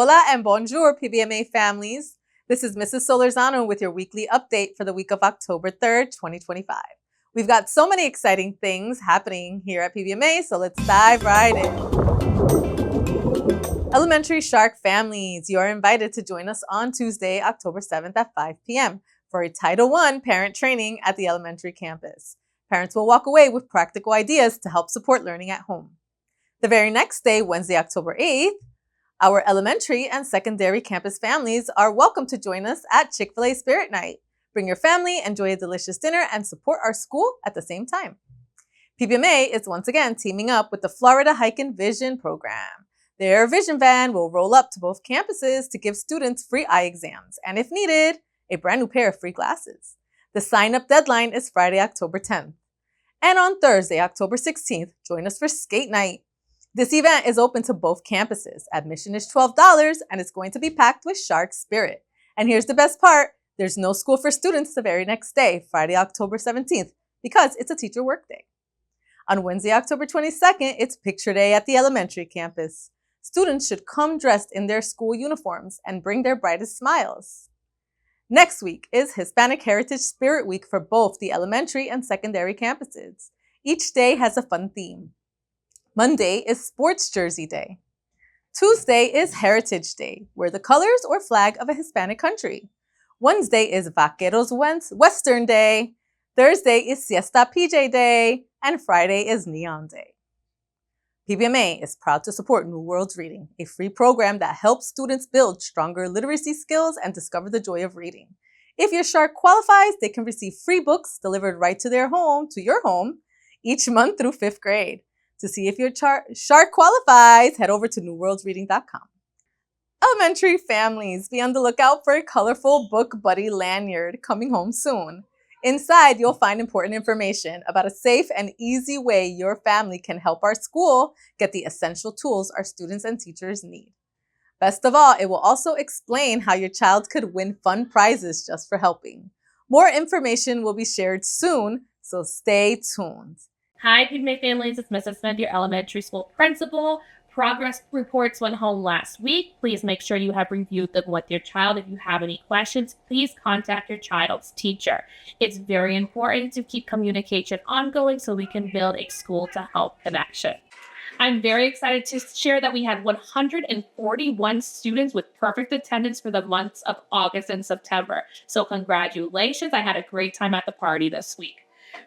Hola and bonjour, PBMA families. This is Mrs. Solorzano with your weekly update for the week of October 3rd, 2025. We've got so many exciting things happening here at PBMA, so let's dive right in. Elementary Shark families, you are invited to join us on Tuesday, October 7th at 5 p.m. for a Title I parent training at the elementary campus. Parents will walk away with practical ideas to help support learning at home. The very next day, Wednesday, October 8th, our elementary and secondary campus families are welcome to join us at Chick-fil-A Spirit Night. Bring your family, enjoy a delicious dinner, and support our school at the same time. PBMA is once again teaming up with the Florida Hike and Vision program. Their vision van will roll up to both campuses to give students free eye exams, and if needed, a brand new pair of free glasses. The sign-up deadline is Friday, October 10th. And on Thursday, October 16th, join us for Skate Night. This event is open to both campuses. Admission is $12 and it's going to be packed with Shark spirit. And here's the best part. There's no school for students the very next day, Friday, October 17th, because it's a teacher workday. On Wednesday, October 22nd, it's Picture Day at the elementary campus. Students should come dressed in their school uniforms and bring their brightest smiles. Next week is Hispanic Heritage Spirit Week for both the elementary and secondary campuses. Each day has a fun theme. Monday is Sports Jersey Day. Tuesday is Heritage Day. Wear the colors or flag of a Hispanic country. Wednesday is Vaqueros Western Day. Thursday is Siesta PJ Day. And Friday is Neon Day. PBMA is proud to support New Worlds Reading, a free program that helps students build stronger literacy skills and discover the joy of reading. If your Shark qualifies, they can receive free books delivered right to your home, each month through 5th grade. To see if your Shark qualifies, head over to newworldsreading.com. Elementary families, be on the lookout for a colorful Book Buddy lanyard coming home soon. Inside, you'll find important information about a safe and easy way your family can help our school get the essential tools our students and teachers need. Best of all, it will also explain how your child could win fun prizes just for helping. More information will be shared soon, so stay tuned. Hi, PBMA families. It's Mrs. Smith, your elementary school principal. Progress reports went home last week. Please make sure you have reviewed them with your child. If you have any questions, please contact your child's teacher. It's very important to keep communication ongoing so we can build a school to help connection. I'm very excited to share that we had 141 students with perfect attendance for the months of August and September. So congratulations. I had a great time at the party this week.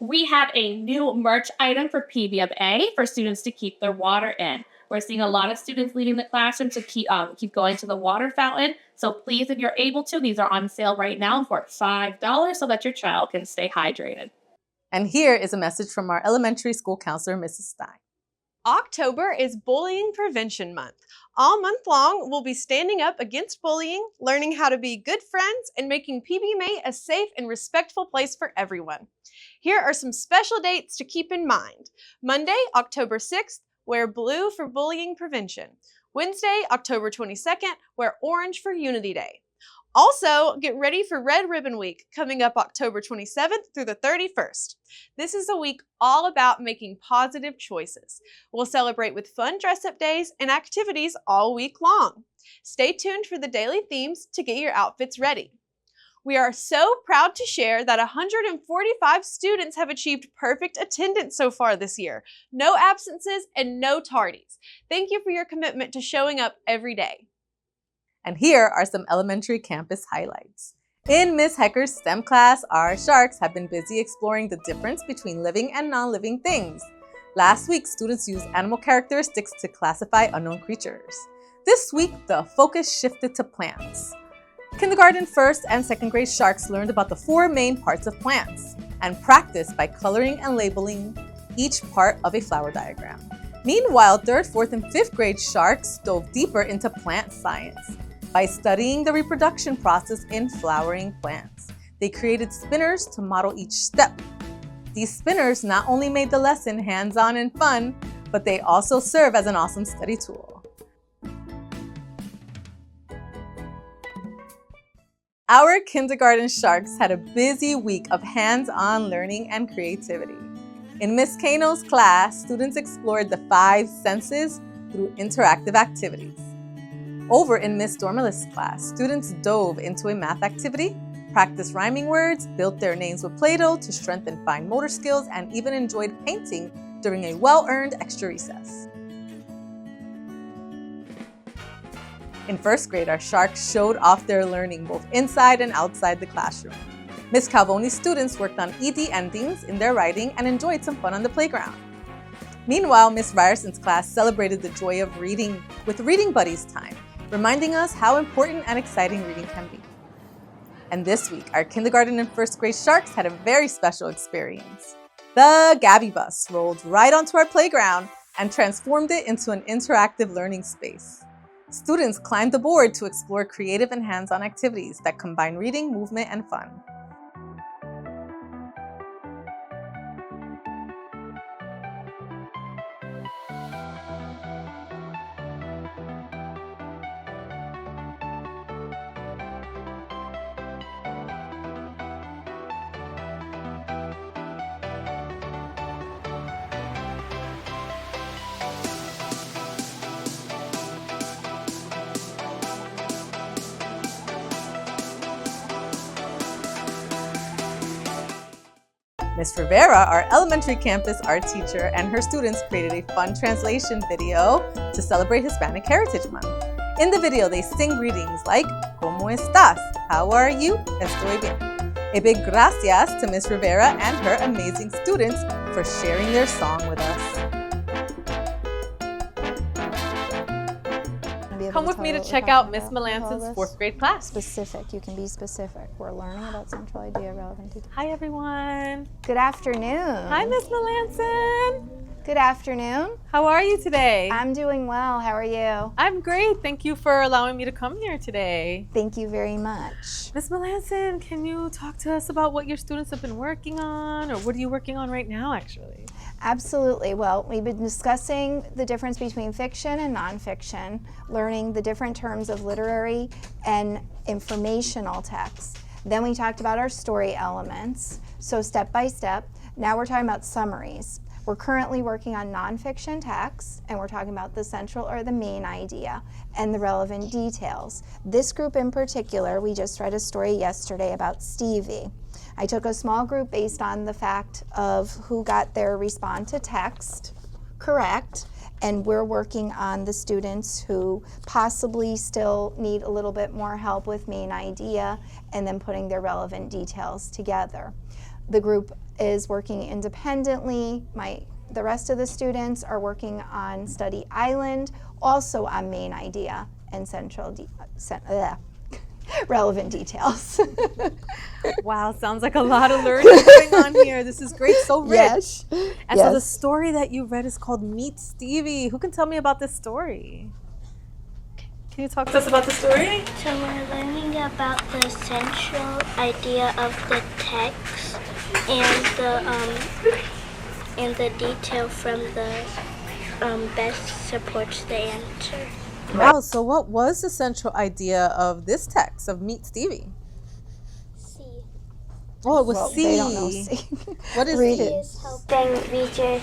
We have a new merch item for PBMA for students to keep their water in. We're seeing a lot of students leaving the classroom to keep going to the water fountain. So please, if you're able to, these are on sale right now for $5 so that your child can stay hydrated. And here is a message from our elementary school counselor, Mrs. Stein. October is Bullying Prevention Month. All month long, we'll be standing up against bullying, learning how to be good friends, and making PBMA a safe and respectful place for everyone. Here are some special dates to keep in mind. Monday, October 6th, wear blue for bullying prevention. Wednesday, October 22nd, wear orange for Unity Day. Also, get ready for Red Ribbon Week, coming up October 27th through the 31st. This is a week all about making positive choices. We'll celebrate with fun dress-up days and activities all week long. Stay tuned for the daily themes to get your outfits ready. We are so proud to share that 145 students have achieved perfect attendance so far this year. No absences and no tardies. Thank you for your commitment to showing up every day. And here are some elementary campus highlights. In Ms. Hecker's STEM class, our Sharks have been busy exploring the difference between living and non-living things. Last week, students used animal characteristics to classify unknown creatures. This week, the focus shifted to plants. Kindergarten, first, and second grade Sharks learned about the 4 main parts of plants and practiced by coloring and labeling each part of a flower diagram. Meanwhile, 3rd, 4th, and 5th grade Sharks dove deeper into plant science by studying the reproduction process in flowering plants. They created spinners to model each step. These spinners not only made the lesson hands-on and fun, but they also serve as an awesome study tool. Our kindergarten Sharks had a busy week of hands-on learning and creativity. In Miss Kano's class, students explored the 5 senses through interactive activities. Over in Miss Dormilus' class, students dove into a math activity, practiced rhyming words, built their names with Play-Doh to strengthen fine motor skills, and even enjoyed painting during a well-earned extra recess. In first grade, our Sharks showed off their learning both inside and outside the classroom. Miss Calvoni's students worked on ED endings in their writing and enjoyed some fun on the playground. Meanwhile, Miss Ryerson's class celebrated the joy of reading with Reading Buddies time, reminding us how important and exciting reading can be. And this week, our kindergarten and first grade Sharks had a very special experience. The Gabbie Bus rolled right onto our playground and transformed it into an interactive learning space. Students climbed aboard to explore creative and hands-on activities that combine reading, movement, and fun. Ms. Rivera, our elementary campus art teacher, and her students created a fun translation video to celebrate Hispanic Heritage Month. In the video, they sing greetings like, ¿Cómo estás? How are you? Estoy bien. A big gracias to Ms. Rivera and her amazing students for sharing their song with us. Come with me to check out Miss Melanson's fourth grade class. Specific, you can be specific. We're learning about central idea relevant to. Hi everyone. Good afternoon. Hi Miss Melanson. Good afternoon. How are you today? I'm doing well. How are you? I'm great. Thank you for allowing me to come here today. Thank you very much. Miss Melanson, can you talk to us about what your students have been working on, or what are you working on right now actually? Absolutely. Well, we've been discussing the difference between fiction and nonfiction, learning the different terms of literary and informational text. Then we talked about our story elements, so step by step. Now we're talking about summaries. We're currently working on nonfiction texts, and we're talking about the central or the main idea and the relevant details. This group in particular, we just read a story yesterday about Stevie. I took a small group based on the fact of who got their respond to text correct, and we're working on the students who possibly still need a little bit more help with main idea and then putting their relevant details together. The group is working independently. The rest of the students are working on Study Island, also on main idea and relevant details. Wow, sounds like a lot of learning going on here. This is great, so rich. Yes. And so the story that you read is called Meet Stevie. Who can tell me about this story? Can you talk to us about the story? So we're learning about the central idea of the text and the detail from the best supports the answer. Wow, so what was the central idea of this text, of Meet Stevie? C. Oh, it was Well, C. they don't know C. What is Read C? it. Is helping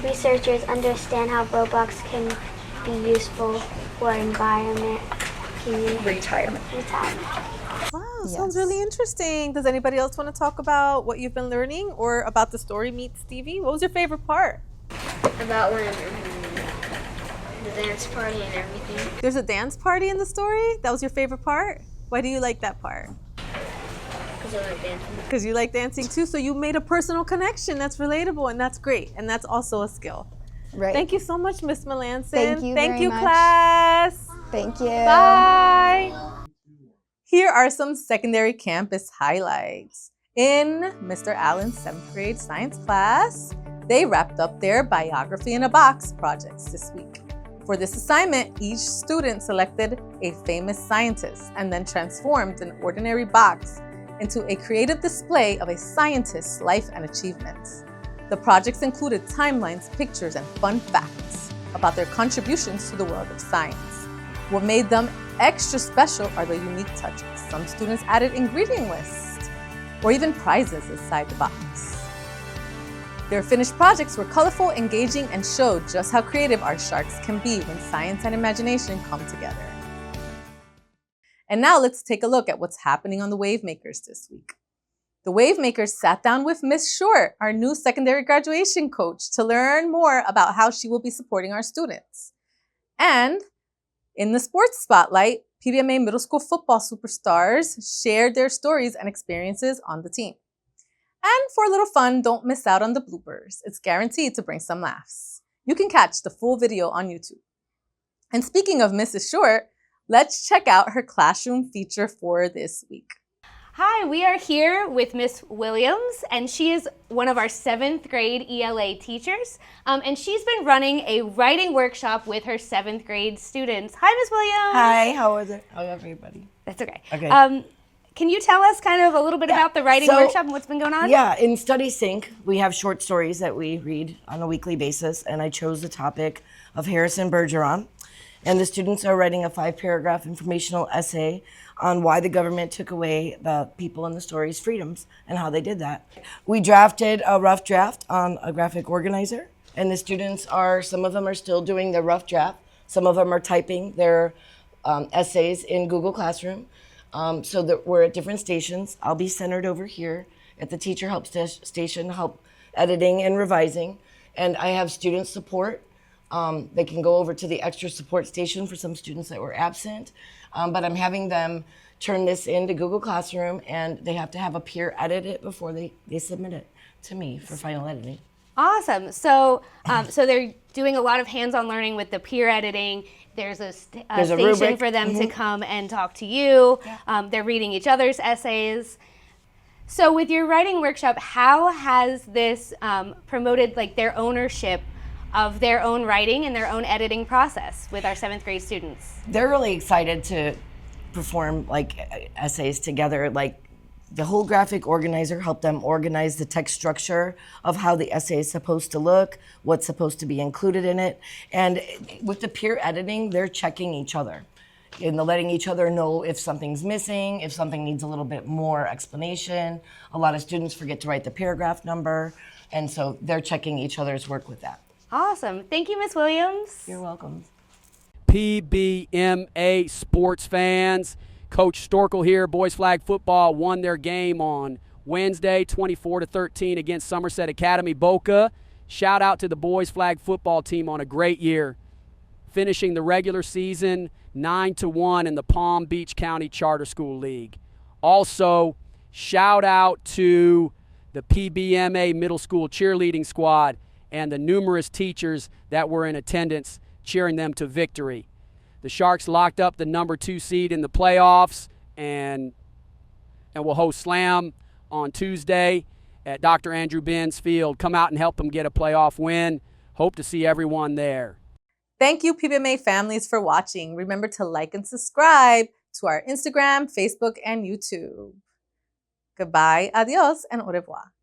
researchers understand how robots can be useful for environment, community, retirement. Wow, sounds really interesting. Does anybody else want to talk about what you've been learning or about the story Meet Stevie? What was your favorite part? About when the dance party and everything. There's a dance party in the story? That was your favorite part? Why do you like that part? Because I like dancing. Because you like dancing too, so you made a personal connection. That's relatable, and that's great, and that's also a skill. Right. Thank you so much, Miss Melanson. Thank you very much. Class. Thank you. Bye. Here are some secondary campus highlights. In Mr. Allen's 7th grade science class, they wrapped up their Biography in a Box projects this week. For this assignment, each student selected a famous scientist and then transformed an ordinary box into a creative display of a scientist's life and achievements. The projects included timelines, pictures, and fun facts about their contributions to the world of science. What made them extra special are the unique touches. Some students added ingredient lists or even prizes inside the box. Their finished projects were colorful, engaging, and showed just how creative our Sharks can be when science and imagination come together. And now let's take a look at what's happening on the Wave Makers this week. The Wave Makers sat down with Miss Short, our new secondary graduation coach, to learn more about how she will be supporting our students. And in the sports spotlight, PBMA middle school football superstars shared their stories and experiences on the team. And for a little fun, don't miss out on the bloopers. It's guaranteed to bring some laughs. You can catch the full video on YouTube. And speaking of Mrs. Short, let's check out her classroom feature for this week. Hi, we are here with Miss Williams, and she is one of our 7th grade ELA teachers, and she's been running a writing workshop with her 7th grade students. Hi, Miss Williams. Hi, how is it? How is everybody? That's okay. Okay. Can you tell us kind of a little bit about the writing workshop and what's been going on? Yeah, in Study Sync, we have short stories that we read on a weekly basis, and I chose the topic of Harrison Bergeron. And the students are writing a 5-paragraph informational essay on why the government took away the people in the story's freedoms and how they did that. We drafted a rough draft on a graphic organizer, and the students some of them are still doing the rough draft. Some of them are typing their essays in Google Classroom. So that we're at different stations. I'll be centered over here at the teacher help station, help editing and revising. And I have student support. They can go over to the extra support station for some students that were absent. But I'm having them turn this into Google Classroom, and they have to have a peer edit it before they submit it to me for final editing. Awesome. So, so they're doing a lot of hands-on learning with the peer editing. There's a station rubric for them to come and talk to you. They're reading each other's essays. So with your writing workshop, how has this promoted like their ownership of their own writing and their own editing process with our 7th grade students? They're really excited to perform like essays together. Like the whole graphic organizer helped them organize the text structure of how the essay is supposed to look, what's supposed to be included in it. And with the peer editing, they're checking each other. And they're letting each other know if something's missing, if something needs a little bit more explanation. A lot of students forget to write the paragraph number, and so they're checking each other's work with that. Awesome. Thank you, Miss Williams. You're welcome. PBMA sports fans. Coach Storkel here. Boys flag football won their game on Wednesday, 24-13 against Somerset Academy Boca. Shout out to the boys flag football team on a great year, finishing the regular season 9-1 in the Palm Beach County Charter School League. Also, shout out to the PBMA middle school cheerleading squad and the numerous teachers that were in attendance cheering them to victory. The Sharks locked up the number 2 seed in the playoffs and will host Slam on Tuesday at Dr. Andrew Benz Field. Come out and help them get a playoff win. Hope to see everyone there. Thank you, PBMA families, for watching. Remember to like and subscribe to our Instagram, Facebook, and YouTube. Goodbye, adios, and au revoir.